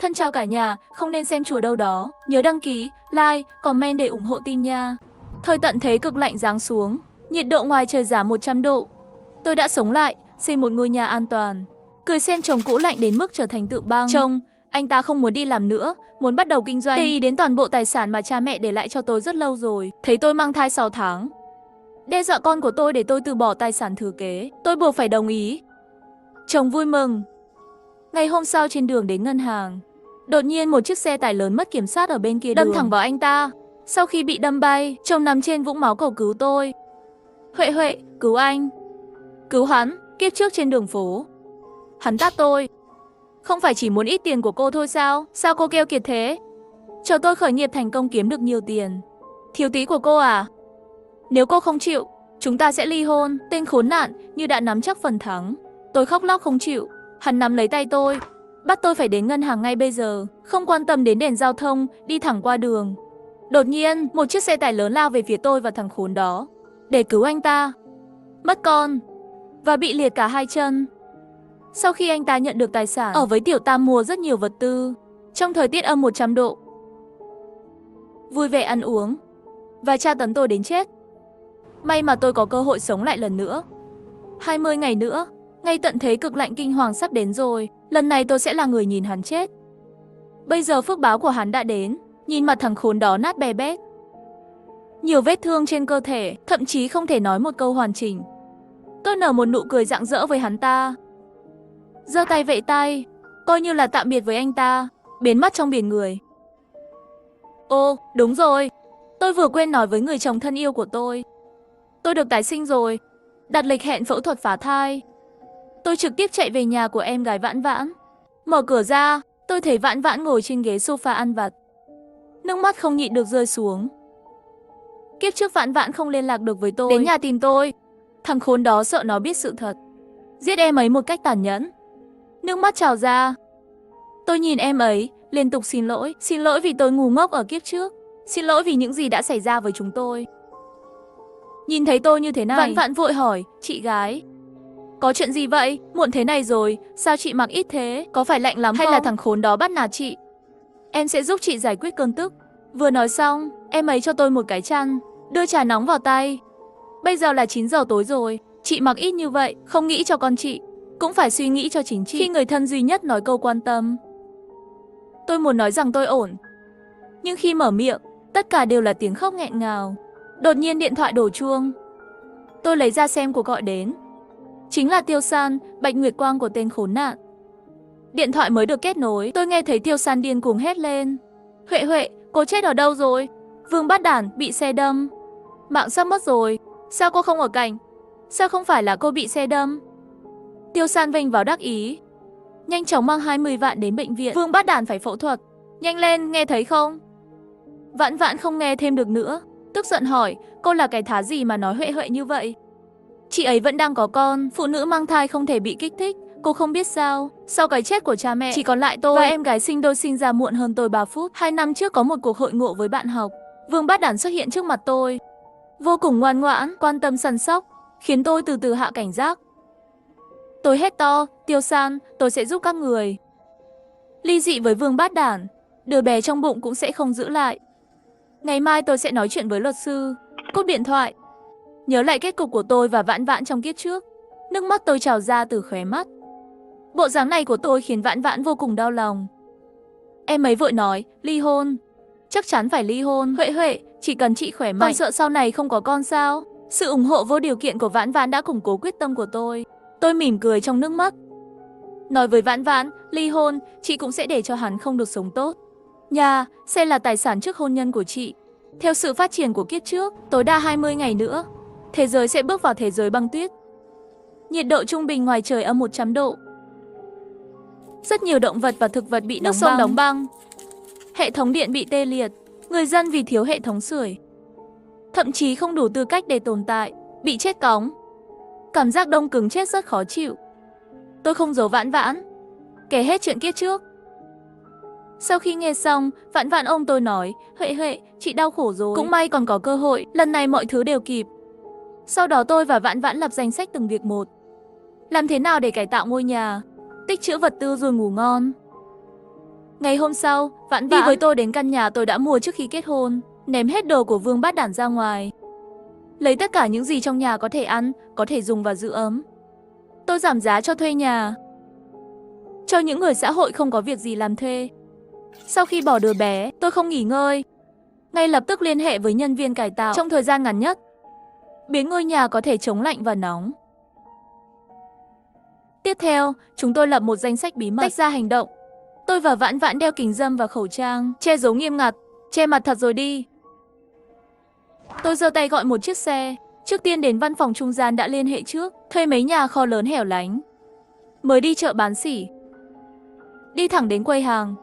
Thân chào cả nhà, không nên xem chùa đâu đó. Nhớ đăng ký, like, comment để ủng hộ tin nha. Thời tận thế cực lạnh giáng xuống, nhiệt độ ngoài trời giảm 100 độ. Tôi đã sống lại, xây một ngôi nhà an toàn. Cười xem chồng cũ lạnh đến mức trở thành tượng băng. Chồng, anh ta không muốn đi làm nữa, muốn bắt đầu kinh doanh. Để ý đến toàn bộ tài sản mà cha mẹ để lại cho tôi rất lâu rồi. Thấy tôi mang thai 6 tháng. Đe dọa con của tôi để tôi từ bỏ tài sản thừa kế. Tôi buộc phải đồng ý. Chồng vui mừng. Ngày hôm sau trên đường đến ngân hàng, đột nhiên một chiếc xe tải lớn mất kiểm soát ở bên kia đường, đâm thẳng vào anh ta. Sau khi bị đâm bay, chồng nằm trên vũng máu cầu cứu tôi. Huệ Huệ, cứu anh. Cứu hắn, kiếp trước trên đường phố. Hắn tát tôi. Không phải chỉ muốn ít tiền của cô thôi sao? Sao cô keo kiệt thế? Chờ tôi khởi nghiệp thành công kiếm được nhiều tiền. Thiếu tí của cô à? Nếu cô không chịu, chúng ta sẽ ly hôn. Tên khốn nạn như đã nắm chắc phần thắng. Tôi khóc lóc không chịu. Hắn nắm lấy tay tôi, bắt tôi phải đến ngân hàng ngay bây giờ, không quan tâm đến đèn giao thông, đi thẳng qua đường. Đột nhiên, một chiếc xe tải lớn lao về phía tôi và thằng khốn đó. Để cứu anh ta. Mất con và bị liệt cả hai chân. Sau khi anh ta nhận được tài sản, ở với Tiểu Tam mua rất nhiều vật tư. Trong thời tiết âm 100 độ, vui vẻ ăn uống và tra tấn tôi đến chết. May mà tôi có cơ hội sống lại lần nữa. 20 ngày nữa, ngay tận thế cực lạnh kinh hoàng sắp đến rồi. Lần này tôi sẽ là người nhìn hắn chết. Bây giờ phước báo của hắn đã đến. Nhìn mặt thằng khốn đó nát bè bét, nhiều vết thương trên cơ thể, thậm chí không thể nói một câu hoàn chỉnh. Tôi nở một nụ cười rạng rỡ với hắn ta, giơ tay vẫy tay, coi như là tạm biệt với anh ta, biến mất trong biển người. Ô, đúng rồi, tôi vừa quên nói với người chồng thân yêu của tôi. Tôi được tái sinh rồi, đặt lịch hẹn phẫu thuật phá thai. Tôi trực tiếp chạy về nhà của em gái Vãn Vãn. Mở cửa ra, tôi thấy Vãn Vãn ngồi trên ghế sofa ăn vặt. Nước mắt không nhịn được rơi xuống. Kiếp trước Vãn Vãn không liên lạc được với tôi, đến nhà tìm tôi. Thằng khốn đó sợ nó biết sự thật, giết em ấy một cách tàn nhẫn. Nước mắt trào ra. Tôi nhìn em ấy, liên tục xin lỗi vì tôi ngu ngốc ở kiếp trước. Xin lỗi vì những gì đã xảy ra với chúng tôi. Nhìn thấy tôi như thế này, Vãn Vãn vội hỏi, chị gái, có chuyện gì vậy? Muộn thế này rồi, sao chị mặc ít thế? Có phải lạnh lắm không? Hay là thằng khốn đó bắt nạt chị? Em sẽ giúp chị giải quyết cơn tức. Vừa nói xong, em ấy cho tôi một cái chăn, đưa trà nóng vào tay. Bây giờ là 9 giờ tối rồi, chị mặc ít như vậy, không nghĩ cho con chị, cũng phải suy nghĩ cho chính chị. Khi người thân duy nhất nói câu quan tâm, tôi muốn nói rằng tôi ổn. Nhưng khi mở miệng, tất cả đều là tiếng khóc nghẹn ngào. Đột nhiên điện thoại đổ chuông. Tôi lấy ra xem cuộc gọi đến. Chính là Tiêu San, Bạch Nguyệt Quang của tên khốn nạn. Điện thoại mới được kết nối, tôi nghe thấy Tiêu San điên cuồng hét lên. Huệ Huệ, cô chết ở đâu rồi? Vương Bát Đản bị xe đâm. Mạng sắp mất rồi. Sao cô không ở cạnh? Sao không phải là cô bị xe đâm? Tiêu San vênh vào đắc ý. Nhanh chóng mang 20 vạn đến bệnh viện. Vương Bát Đản phải phẫu thuật. Nhanh lên, nghe thấy không? Vãn Vãn không nghe thêm được nữa, tức giận hỏi, cô là cái thá gì mà nói Huệ Huệ như vậy? Chị ấy vẫn đang có con, phụ nữ mang thai không thể bị kích thích. Cô không biết sao, sau cái chết của cha mẹ, chỉ còn lại tôi và em gái sinh đôi sinh ra muộn hơn tôi 3 phút. 2 năm trước có một cuộc hội ngộ với bạn học. Vương Bát Đản xuất hiện trước mặt tôi, vô cùng ngoan ngoãn, quan tâm săn sóc, khiến tôi từ từ hạ cảnh giác. Tôi hét to, Tiêu San, tôi sẽ giúp các người. Ly dị với Vương Bát Đản, đứa bé trong bụng cũng sẽ không giữ lại. Ngày mai tôi sẽ nói chuyện với luật sư. Cúp điện thoại. Nhớ lại kết cục của tôi và Vãn Vãn trong kiếp trước, nước mắt tôi trào ra từ khóe mắt. Bộ dáng này của tôi khiến Vãn Vãn vô cùng đau lòng. Em ấy vội nói, ly hôn. Chắc chắn phải ly hôn. Huệ Huệ, chỉ cần chị khỏe mạnh. Còn sợ sau này không có con sao? Sự ủng hộ vô điều kiện của Vãn Vãn đã củng cố quyết tâm của tôi. Tôi mỉm cười trong nước mắt, nói với Vãn Vãn, ly hôn, chị cũng sẽ để cho hắn không được sống tốt. Nhà sẽ là tài sản trước hôn nhân của chị. Theo sự phát triển của kiếp trước, tối đa 20 ngày nữa, thế giới sẽ bước vào thế giới băng tuyết. Nhiệt độ trung bình ngoài trời âm 100 độ. Rất nhiều động vật và thực vật bị nước sông đóng băng. Hệ thống điện bị tê liệt. Người dân vì thiếu hệ thống sưởi, thậm chí không đủ tư cách để tồn tại, bị chết cóng. Cảm giác đông cứng chết rất khó chịu. Tôi không giấu Vãn Vãn, kể hết chuyện kiếp trước. Sau khi nghe xong, Vãn Vãn ôm tôi nói, Huệ Huệ, chị đau khổ rồi. Cũng may còn có cơ hội, lần này mọi thứ đều kịp. Sau đó tôi và Vãn Vãn lập danh sách từng việc một. Làm thế nào để cải tạo ngôi nhà, tích trữ vật tư rồi ngủ ngon. Ngày hôm sau, Vãn đi với tôi đến căn nhà tôi đã mua trước khi kết hôn, ném hết đồ của Vương Bát Đản ra ngoài. Lấy tất cả những gì trong nhà có thể ăn, có thể dùng và giữ ấm. Tôi giảm giá cho thuê nhà, cho những người xã hội không có việc gì làm thuê. Sau khi bỏ đứa bé, tôi không nghỉ ngơi. Ngay lập tức liên hệ với nhân viên cải tạo trong thời gian ngắn nhất, biến ngôi nhà có thể chống lạnh và nóng. Tiếp theo, chúng tôi lập một danh sách bí mật, tách ra hành động. Tôi và Vãn Vãn đeo kính râm và khẩu trang, che giấu nghiêm ngặt, che mặt thật rồi đi. Tôi giơ tay gọi một chiếc xe, trước tiên đến văn phòng trung gian đã liên hệ trước, thuê mấy nhà kho lớn hẻo lánh. Mới đi chợ bán sỉ, đi thẳng đến quầy hàng,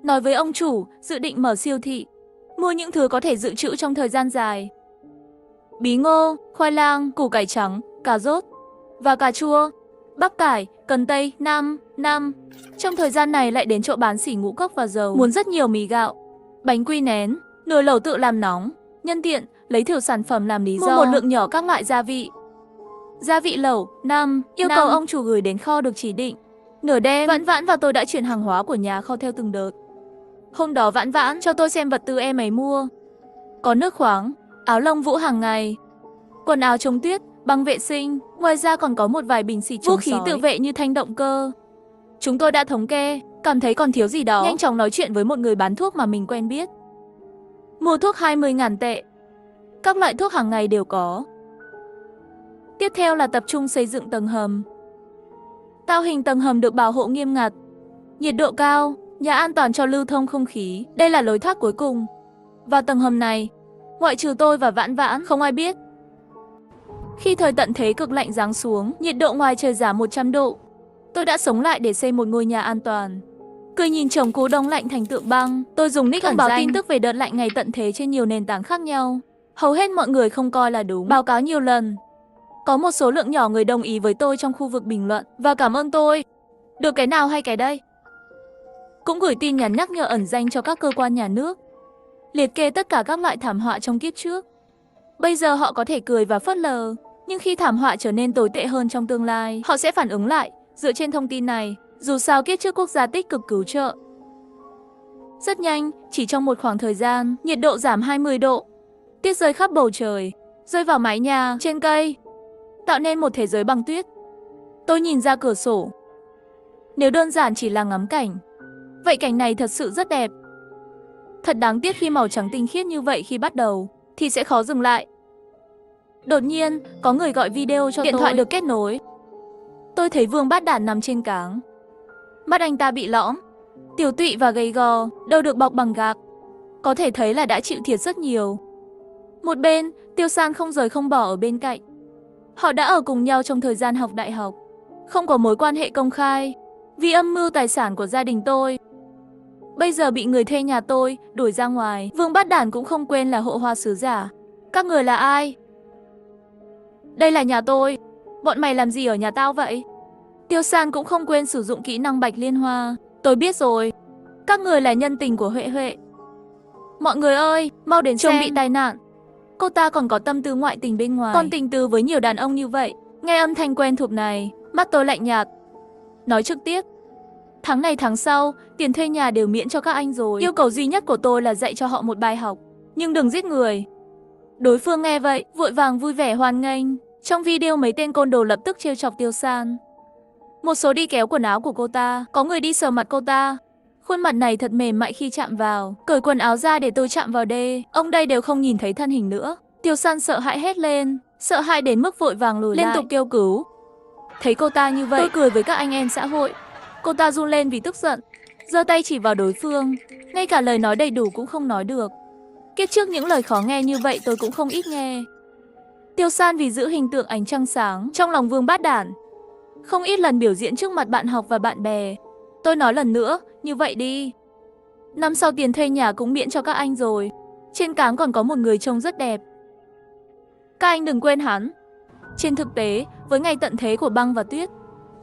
nói với ông chủ dự định mở siêu thị, mua những thứ có thể dự trữ trong thời gian dài. Bí ngô, khoai lang, củ cải trắng, cà rốt và cà chua, bắp cải, cần tây, nam. Trong thời gian này lại đến chỗ bán sỉ ngũ cốc và dầu, muốn rất nhiều mì gạo, bánh quy nén, nồi lẩu tự làm nóng. Nhân tiện, lấy thử sản phẩm làm lý do, mua một lượng nhỏ các loại gia vị. Gia vị lẩu, yêu cầu ông chủ gửi đến kho được chỉ định. Nửa đêm, Vãn Vãn và tôi đã chuyển hàng hóa của nhà kho theo từng đợt. Hôm đó Vãn Vãn cho tôi xem vật tư em ấy mua. Có nước khoáng, áo lông vũ hàng ngày, quần áo chống tuyết, băng vệ sinh, ngoài ra còn có một vài bình xịt chống sói, vũ khí tự vệ như thanh động cơ. Chúng tôi đã thống kê, cảm thấy còn thiếu gì đó, nhanh chóng nói chuyện với một người bán thuốc mà mình quen biết. Mua thuốc 20.000 tệ. Các loại thuốc hàng ngày đều có. Tiếp theo là tập trung xây dựng tầng hầm. Tạo hình tầng hầm được bảo hộ nghiêm ngặt, nhiệt độ cao, nhà an toàn cho lưu thông không khí. Đây là lối thoát cuối cùng. Vào tầng hầm này, ngoại trừ tôi và Vãn Vãn, không ai biết. Khi thời tận thế cực lạnh giáng xuống, nhiệt độ ngoài trời giảm 100 độ, tôi đã sống lại để xây một ngôi nhà an toàn. Cười nhìn chồng cú đông lạnh thành tượng băng. Tôi dùng nick thông báo tin tức về đợt lạnh ngày tận thế trên nhiều nền tảng khác nhau. Hầu hết mọi người không coi là đúng, báo cáo nhiều lần. Có một số lượng nhỏ người đồng ý với tôi trong khu vực bình luận và cảm ơn tôi. Được cái nào hay cái đây. Cũng gửi tin nhắn nhắc nhở ẩn danh cho các cơ quan nhà nước, liệt kê tất cả các loại thảm họa trong kiếp trước. Bây giờ họ có thể cười và phớt lờ, nhưng khi thảm họa trở nên tồi tệ hơn trong tương lai, họ sẽ phản ứng lại dựa trên thông tin này. Dù sao kiếp trước quốc gia tích cực cứu trợ. Rất nhanh, chỉ trong một khoảng thời gian, nhiệt độ giảm 20 độ. Tuyết rơi khắp bầu trời, rơi vào mái nhà, trên cây, tạo nên một thế giới băng tuyết. Tôi nhìn ra cửa sổ. Nếu đơn giản chỉ là ngắm cảnh, vậy cảnh này thật sự rất đẹp. Thật đáng tiếc khi màu trắng tinh khiết như vậy khi bắt đầu, thì sẽ khó dừng lại. Đột nhiên, có người gọi video cho điện thoại được kết nối. Tôi thấy Vương Bát Đản nằm trên cáng. Mắt anh ta bị lõm, tiểu tụy và gầy gò, đầu được bọc bằng gạc. Có thể thấy là đã chịu thiệt rất nhiều. Một bên, Tiêu San không rời không bỏ ở bên cạnh. Họ đã ở cùng nhau trong thời gian học đại học, không có mối quan hệ công khai, vì âm mưu tài sản của gia đình tôi. Bây giờ bị người thuê nhà tôi đuổi ra ngoài. Vương Bát Đản cũng không quên là hộ hoa sứ giả. Các người là ai? Đây là nhà tôi. Bọn mày làm gì ở nhà tao vậy? Tiêu San cũng không quên sử dụng kỹ năng Bạch Liên Hoa. Tôi biết rồi. Các người là nhân tình của Huệ Huệ. Mọi người ơi, mau đến xem. Chồng bị tai nạn. Cô ta còn có tâm tư ngoại tình bên ngoài. Còn tình tứ với nhiều đàn ông như vậy. Nghe âm thanh quen thuộc này, mắt tôi lạnh nhạt. Nói trực tiếp. Tháng này tháng sau, tiền thuê nhà đều miễn cho các anh rồi. Yêu cầu duy nhất của tôi là dạy cho họ một bài học. Nhưng đừng giết người. Đối phương nghe vậy, vội vàng vui vẻ hoan nghênh. Trong video mấy tên côn đồ lập tức trêu chọc Tiêu San. Một số đi kéo quần áo của cô ta, có người đi sờ mặt cô ta. Khuôn mặt này thật mềm mại khi chạm vào. Cởi quần áo ra để tôi chạm vào đê. Ông đây đều không nhìn thấy thân hình nữa. Tiêu San sợ hãi hét lên, sợ hãi đến mức vội vàng lùi lại, liên tục kêu cứu. Thấy cô ta như vậy, tôi cười với các anh em xã hội. Cô ta run lên vì tức giận, giơ tay chỉ vào đối phương, ngay cả lời nói đầy đủ cũng không nói được. Kiếp trước những lời khó nghe như vậy tôi cũng không ít nghe. Tiêu San vì giữ hình tượng ánh trăng sáng trong lòng Vương Bát Đản, không ít lần biểu diễn trước mặt bạn học và bạn bè. Tôi nói lần nữa, như vậy đi. Năm sau tiền thuê nhà cũng miễn cho các anh rồi. Trên cáng còn có một người trông rất đẹp. Các anh đừng quên hắn. Trên thực tế, với ngày tận thế của băng và tuyết,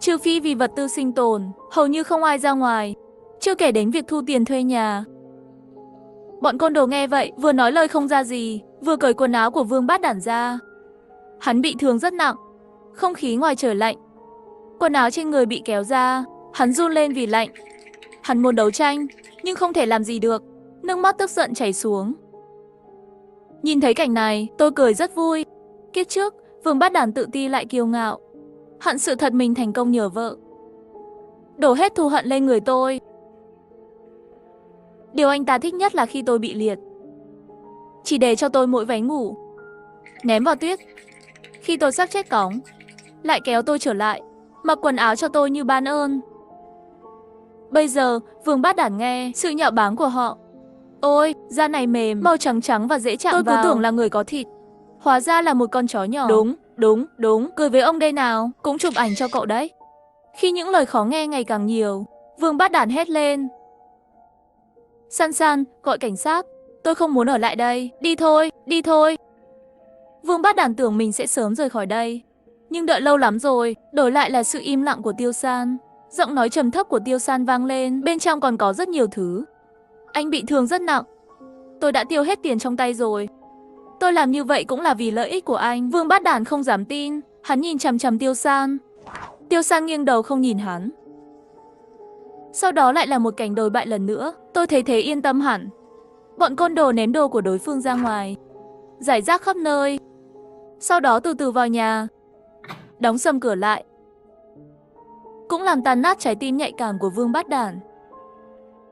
trừ phi vì vật tư sinh tồn, hầu như không ai ra ngoài. Chưa kể đến việc thu tiền thuê nhà. Bọn côn đồ nghe vậy, vừa nói lời không ra gì, vừa cởi quần áo của Vương Bát Đản ra. Hắn bị thương rất nặng. Không khí ngoài trời lạnh, quần áo trên người bị kéo ra, hắn run lên vì lạnh. Hắn muốn đấu tranh, nhưng không thể làm gì được. Nước mắt tức giận chảy xuống. Nhìn thấy cảnh này, tôi cười rất vui. Kiếp trước, Vương Bát Đản tự ti lại kiêu ngạo. Hận sự thật mình thành công nhờ vợ. Đổ hết thù hận lên người tôi. Điều anh ta thích nhất là khi tôi bị liệt, chỉ để cho tôi mỗi váy ngủ, ném vào tuyết. Khi tôi sắp chết cóng, lại kéo tôi trở lại, mặc quần áo cho tôi như ban ơn. Bây giờ, Vương Bát Đản nghe sự nhạo báng của họ. Ôi, da này mềm, màu trắng trắng và dễ chạm vào. Tôi cứ tưởng là người có thịt, hóa ra là một con chó nhỏ. Đúng, cười với ông đây nào, cũng chụp ảnh cho cậu đấy. Khi những lời khó nghe ngày càng nhiều, Vương Bát Đản hét lên. San San, gọi cảnh sát, tôi không muốn ở lại đây, đi thôi. Vương Bát Đản tưởng mình sẽ sớm rời khỏi đây, nhưng đợi lâu lắm rồi, đổi lại là sự im lặng của Tiêu San. Giọng nói trầm thấp của Tiêu San vang lên, bên trong còn có rất nhiều thứ. Anh bị thương rất nặng, tôi đã tiêu hết tiền trong tay rồi. Tôi làm như vậy cũng là vì lợi ích của anh. Vương Bát Đản không dám tin, hắn nhìn chằm chằm Tiêu San. Tiêu San nghiêng đầu không nhìn hắn. Sau đó lại là một cảnh đồi bại lần nữa. Tôi thấy thế yên tâm hẳn. Bọn côn đồ ném đồ của đối phương ra ngoài, rải rác khắp nơi. Sau đó từ từ vào nhà, đóng sầm cửa lại, cũng làm tan nát trái tim nhạy cảm của Vương Bát Đản.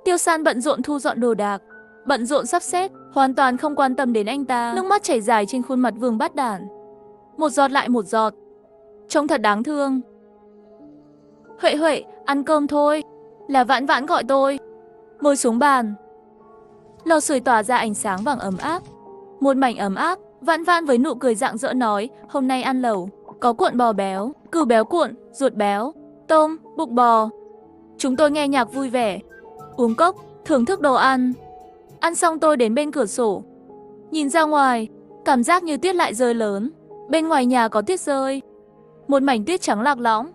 Tiêu San bận rộn thu dọn đồ đạc, bận rộn sắp xếp, hoàn toàn không quan tâm đến anh ta. Nước mắt chảy dài trên khuôn mặt Vương Bát Đản, một giọt lại một giọt, trông thật đáng thương. Huệ Huệ, ăn cơm thôi, là Vãn Vãn gọi tôi. Ngồi xuống bàn, lò sưởi tỏa ra ánh sáng vàng ấm áp, một mảnh ấm áp. Vãn Vãn với nụ cười rạng rỡ nói, hôm nay ăn lẩu, có cuộn bò béo, cừu béo cuộn, ruột béo, tôm, bụng bò. Chúng tôi nghe nhạc vui vẻ, uống cốc, thưởng thức đồ ăn. Ăn xong tôi đến bên cửa sổ, nhìn ra ngoài, cảm giác như tuyết lại rơi lớn. Bên ngoài nhà có tuyết rơi, một mảnh tuyết trắng lạc lõng.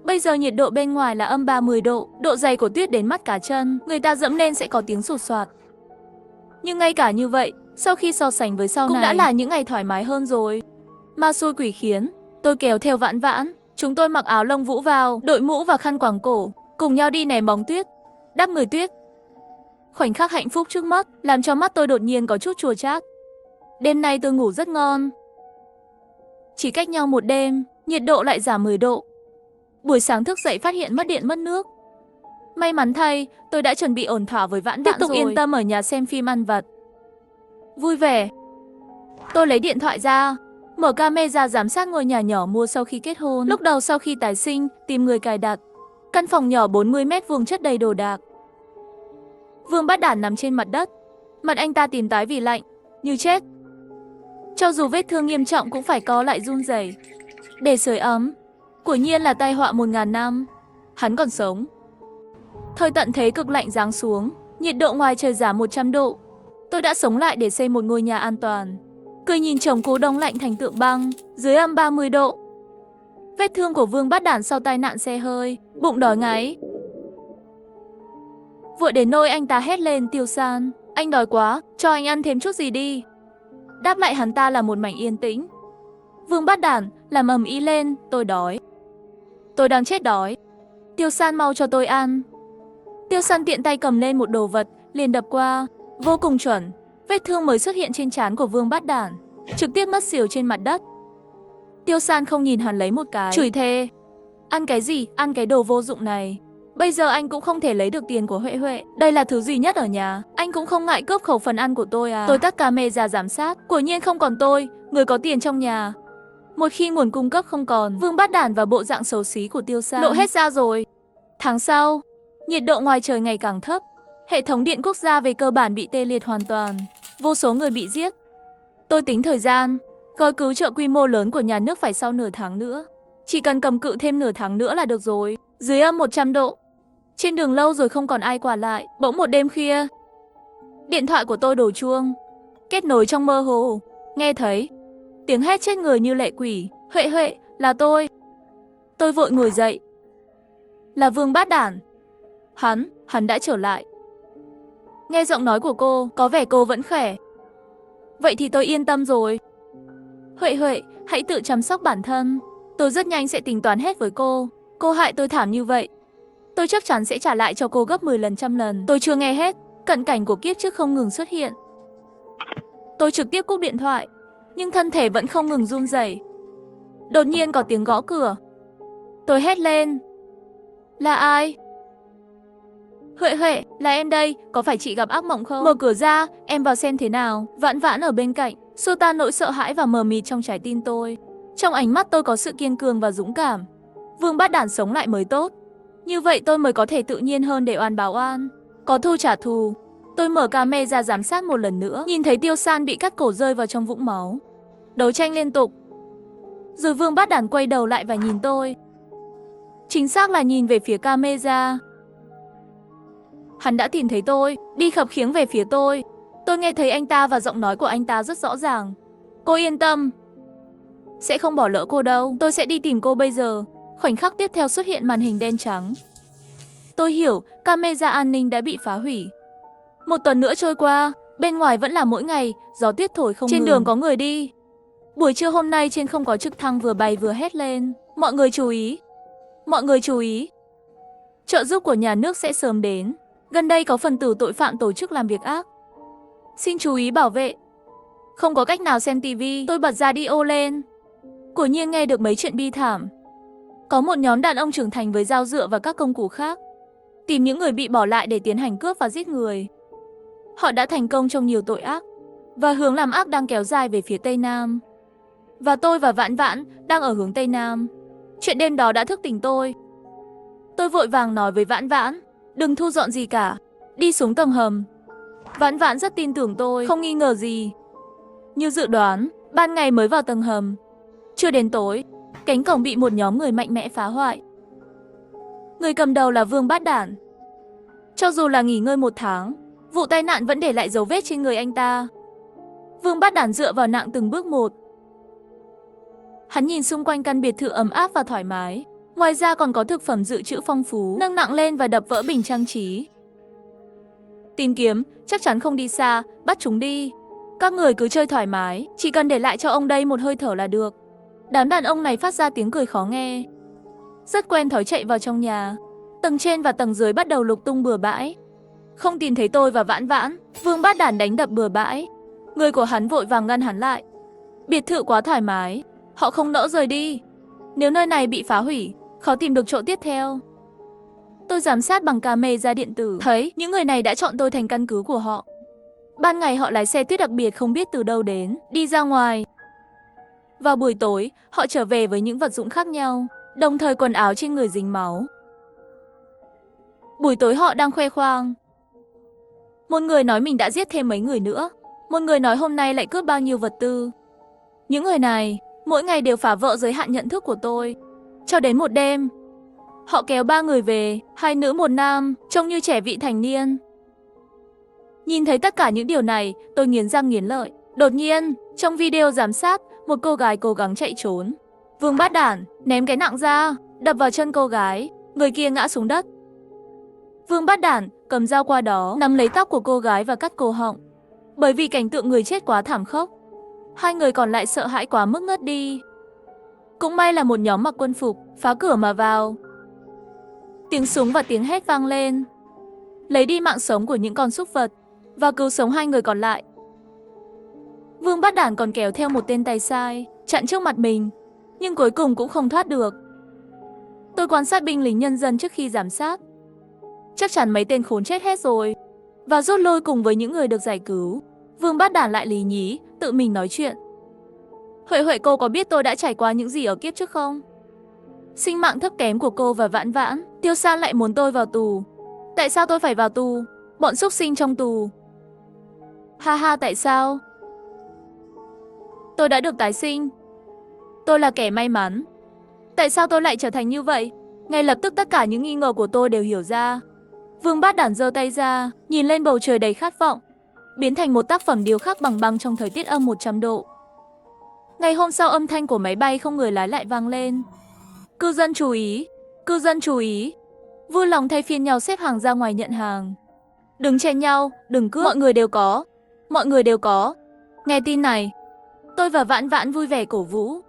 Bây giờ nhiệt độ bên ngoài là âm 30 độ, độ dày của tuyết đến mắt cá chân, người ta dẫm lên sẽ có tiếng sột soạt. Nhưng ngay cả như vậy, sau khi so sánh với sau này, cũng đã là những ngày thoải mái hơn rồi. Ma xui quỷ khiến, tôi kéo theo Vãn Vãn, chúng tôi mặc áo lông vũ vào, đội mũ và khăn quàng cổ, cùng nhau đi ném bóng tuyết, đắp người tuyết. Khoảnh khắc hạnh phúc trước mắt làm cho mắt tôi đột nhiên có chút chua chát. Đêm nay tôi ngủ rất ngon. Chỉ cách nhau một đêm, nhiệt độ lại giảm 10 độ. Buổi sáng thức dậy phát hiện mất điện mất nước. May mắn thay, tôi đã chuẩn bị ổn thỏa với Vãn Vãn rồi. Tiếp tục yên tâm ở nhà xem phim ăn vặt. Vui vẻ. Tôi lấy điện thoại ra, mở camera giám sát ngôi nhà nhỏ mua sau khi kết hôn. Lúc đầu sau khi tái sinh, tìm người cài đặt. Căn phòng nhỏ 40 mét vuông chất đầy đồ đạc. Vương Bát Đản nằm trên mặt đất, mặt anh ta tím tái vì lạnh, như chết. Cho dù vết thương nghiêm trọng cũng phải co lại run rẩy để sưởi ấm. Quả nhiên là tai họa 1000 năm. Hắn còn sống. Thời tận thế cực lạnh giáng xuống, nhiệt độ ngoài trời giảm 100 độ. Tôi đã sống lại để xây một ngôi nhà an toàn. Cười nhìn chồng cũ đông lạnh thành tượng băng, dưới âm 30 độ. Vết thương của Vương Bát Đản sau tai nạn xe hơi, bụng đói ngáy. Vội đến nôi anh ta hét lên, Tiêu San, anh đói quá, cho anh ăn thêm chút gì đi. Đáp lại hắn ta là một mảnh yên tĩnh. Vương Bát Đản làm ầm ĩ lên, tôi đói. Tôi đang chết đói. Tiêu San mau cho tôi ăn. Tiêu San tiện tay cầm lên một đồ vật, liền đập qua, vô cùng chuẩn. Vết thương mới xuất hiện trên trán của Vương Bát Đản, trực tiếp mất xỉu trên mặt đất. Tiêu San không nhìn hắn lấy một cái, chửi thề. Ăn cái gì, ăn cái đồ vô dụng này. Bây giờ anh cũng không thể lấy được tiền của Huệ Huệ. Đây là thứ duy nhất ở nhà. Anh cũng không ngại cướp khẩu phần ăn của tôi à. Tôi tắt camera giám sát. Quả nhiên không còn tôi, người có tiền trong nhà. Một khi nguồn cung cấp không còn, Vương Bát Đản và bộ dạng xấu xí của Tiêu San lộ hết ra rồi. Tháng sau, nhiệt độ ngoài trời ngày càng thấp. Hệ thống điện quốc gia về cơ bản bị tê liệt hoàn toàn. Vô số người bị giết. Tôi tính thời gian, gói cứu trợ quy mô lớn của nhà nước phải sau nửa tháng nữa. Chỉ cần cầm cự thêm nửa tháng nữa là được rồi. Dưới âm 100 độ. Trên đường lâu rồi không còn ai qua lại. Bỗng một đêm khuya, điện thoại của tôi đổ chuông. Kết nối trong mơ hồ, nghe thấy tiếng hét chết người như lệ quỷ. Huệ Huệ, là tôi. Tôi vội ngồi dậy. Là Vương Bát Đản. Hắn đã trở lại. Nghe giọng nói của cô, có vẻ cô vẫn khỏe. Vậy thì tôi yên tâm rồi. Huệ Huệ, hãy tự chăm sóc bản thân. Tôi rất nhanh sẽ tính toán hết với cô. Cô hại tôi thảm như vậy, Tôi chắc chắn sẽ trả lại cho cô gấp 10 lần trăm lần. Tôi chưa nghe hết, cận cảnh của kiếp trước không ngừng xuất hiện. Tôi trực tiếp cúp điện thoại, nhưng thân thể vẫn không ngừng run rẩy. Đột nhiên có tiếng gõ cửa. Tôi hét lên. Là ai? Huệ Huệ, là em đây, có phải chị gặp ác mộng không? Mở cửa ra, em vào xem thế nào. Vãn Vãn ở bên cạnh, xua tan nỗi sợ hãi và mờ mịt trong trái tim tôi. Trong ánh mắt tôi có sự kiên cường và dũng cảm. Vương Bát Đản sống lại mới tốt. Như vậy tôi mới có thể tự nhiên hơn để oan báo oan. Có thù trả thù. Tôi mở camera giám sát một lần nữa, nhìn thấy Tiêu San bị cắt cổ rơi vào trong vũng máu. Đấu tranh liên tục. Rồi Vương Bát Đản quay đầu lại và nhìn tôi. Chính xác là nhìn về phía camera. Hắn đã tìm thấy tôi, đi khập khiễng về phía tôi. Tôi nghe thấy anh ta và giọng nói của anh ta rất rõ ràng. Cô yên tâm. Sẽ không bỏ lỡ cô đâu, tôi sẽ đi tìm cô bây giờ. Khoảnh khắc tiếp theo xuất hiện màn hình đen trắng. Tôi hiểu, camera an ninh đã bị phá hủy. Một tuần nữa trôi qua, bên ngoài vẫn là mỗi ngày, gió tuyết thổi không ngừng. Trên đường có người đi. Buổi trưa hôm nay trên không có trực thăng vừa bay vừa hét lên. Mọi người chú ý. Mọi người chú ý. Trợ giúp của nhà nước sẽ sớm đến. Gần đây có phần tử tội phạm tổ chức làm việc ác. Xin chú ý bảo vệ. Không có cách nào xem tivi, tôi bật radio lên. Quả nhiên nghe được mấy chuyện bi thảm. Có một nhóm đàn ông trưởng thành với dao dựa và các công cụ khác, tìm những người bị bỏ lại để tiến hành cướp và giết người. Họ đã thành công trong nhiều tội ác, và hướng làm ác đang kéo dài về phía Tây Nam. Và tôi và Vãn Vãn đang ở hướng Tây Nam. Chuyện đêm đó đã thức tỉnh tôi. Tôi vội vàng nói với Vãn Vãn, đừng thu dọn gì cả, đi xuống tầng hầm. Vãn Vãn rất tin tưởng tôi, không nghi ngờ gì. Như dự đoán, ban ngày mới vào tầng hầm. Chưa đến tối, cánh cổng bị một nhóm người mạnh mẽ phá hoại. Người cầm đầu là Vương Bát Đản. Cho dù là nghỉ ngơi 1 tháng, vụ tai nạn vẫn để lại dấu vết trên người anh ta. Vương Bát Đản dựa vào nạng từng bước một. Hắn nhìn xung quanh căn biệt thự ấm áp và thoải mái. Ngoài ra còn có thực phẩm dự trữ phong phú, nâng nặng lên và đập vỡ bình trang trí. Tìm kiếm, chắc chắn không đi xa, bắt chúng đi. Các người cứ chơi thoải mái, chỉ cần để lại cho ông đây một hơi thở là được. Đám đàn ông này phát ra tiếng cười khó nghe. Rất quen thói chạy vào trong nhà. Tầng trên và tầng dưới bắt đầu lục tung bừa bãi. Không tìm thấy tôi và Vãn Vãn, Vương Bát Đản đánh đập bừa bãi. Người của hắn vội vàng ngăn hắn lại. Biệt thự quá thoải mái, họ không nỡ rời đi. Nếu nơi này bị phá hủy, khó tìm được chỗ tiếp theo. Tôi giám sát bằng camera điện tử, thấy những người này đã chọn tôi thành căn cứ của họ. Ban ngày họ lái xe tuyết đặc biệt không biết từ đâu đến, đi ra ngoài. Vào buổi tối, họ trở về với những vật dụng khác nhau, đồng thời quần áo trên người dính máu. Buổi tối họ đang khoe khoang. Một người nói mình đã giết thêm mấy người nữa. Một người nói hôm nay lại cướp bao nhiêu vật tư. Những người này, mỗi ngày đều phá vỡ giới hạn nhận thức của tôi. Cho đến một đêm, họ kéo 3 người về, 2 nữ 1 nam, trông như trẻ vị thành niên. Nhìn thấy tất cả những điều này, tôi nghiến răng nghiến lợi. Đột nhiên, trong video giám sát, một cô gái cố gắng chạy trốn. Vương Bát Đản ném cái nặng ra, đập vào chân cô gái, người kia ngã xuống đất. Vương Bát Đản cầm dao qua đó, nắm lấy tóc của cô gái và cắt cổ họng. Bởi vì cảnh tượng người chết quá thảm khốc, 2 người còn lại sợ hãi quá mức ngất đi. Cũng may là một nhóm mặc quân phục, phá cửa mà vào. Tiếng súng và tiếng hét vang lên, lấy đi mạng sống của những con súc vật và cứu sống 2 người còn lại. Vương Bát Đản còn kéo theo một tên tay sai, chặn trước mặt mình, nhưng cuối cùng cũng không thoát được. Tôi quan sát binh lính nhân dân trước khi giám sát. Chắc chắn mấy tên khốn chết hết rồi, và rút lui cùng với những người được giải cứu. Vương Bát Đản lại lý nhí, tự mình nói chuyện. Huệ Huệ, cô có biết tôi đã trải qua những gì ở kiếp trước không? Sinh mạng thấp kém của cô và Vãn Vãn, Tiêu San lại muốn tôi vào tù. Tại sao tôi phải vào tù? Bọn súc sinh trong tù. Ha ha, tại sao? Tôi đã được tái sinh. Tôi là kẻ may mắn. Tại sao tôi lại trở thành như vậy? Ngay lập tức tất cả những nghi ngờ của tôi đều hiểu ra. Vương Bát Đản giơ tay ra, nhìn lên bầu trời đầy khát vọng, biến thành một tác phẩm điêu khắc bằng băng trong thời tiết âm 100 độ. Ngày hôm sau, âm thanh của máy bay không người lái lại vang lên. Cư dân chú ý, cư dân chú ý. Vui lòng thay phiên nhau xếp hàng ra ngoài nhận hàng. Đừng chen nhau, đừng cướp, mọi người đều có. Mọi người đều có. Nghe tin này, tôi và Vãn Vãn vui vẻ cổ vũ.